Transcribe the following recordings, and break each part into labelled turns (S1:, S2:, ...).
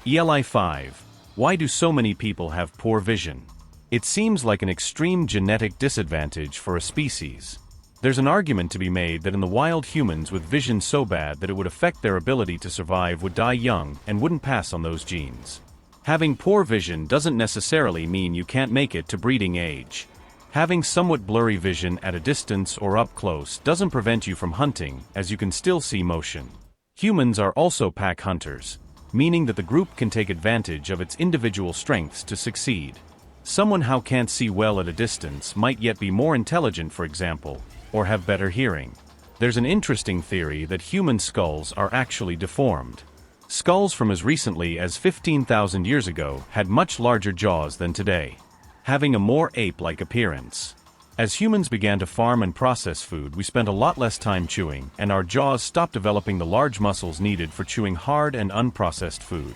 S1: ELI 5. Why do so many people have poor vision? It seems like an extreme genetic disadvantage for a species. There's an argument to be made that in the wild, humans with vision so bad that it would affect their ability to survive would die young and wouldn't pass on those genes. Having poor vision doesn't necessarily mean you can't make it to breeding age. Having somewhat blurry vision at a distance or up close doesn't prevent you from hunting, as you can still see motion. Humans are also pack hunters, meaning that the group can take advantage of its individual strengths to succeed. Someone who can't see well at a distance might yet be more intelligent, for example, or have better hearing. There's an interesting theory that human skulls are actually deformed. Skulls from as recently as 15,000 years ago had much larger jaws than today, having a more ape-like appearance. As humans began to farm and process food, we spent a lot less time chewing, and our jaws stopped developing the large muscles needed for chewing hard and unprocessed food.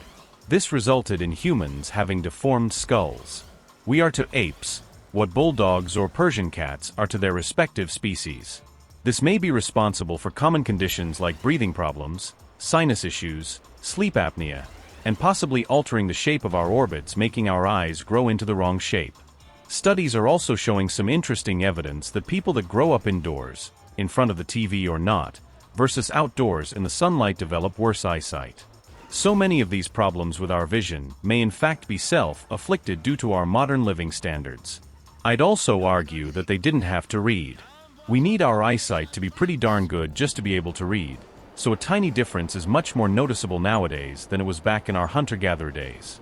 S1: This resulted in humans having deformed skulls. We are to apes what bulldogs or Persian cats are to their respective species. This may be responsible for common conditions like breathing problems, sinus issues, sleep apnea, and possibly altering the shape of our orbits, making our eyes grow into the wrong shape. Studies are also showing some interesting evidence that people that grow up indoors, in front of the TV or not, versus outdoors in the sunlight develop worse eyesight. So many of these problems with our vision may in fact be self-afflicted due to our modern living standards. I'd also argue that they didn't have to read. We need our eyesight to be pretty darn good just to be able to read, so a tiny difference is much more noticeable nowadays than it was back in our hunter-gatherer days.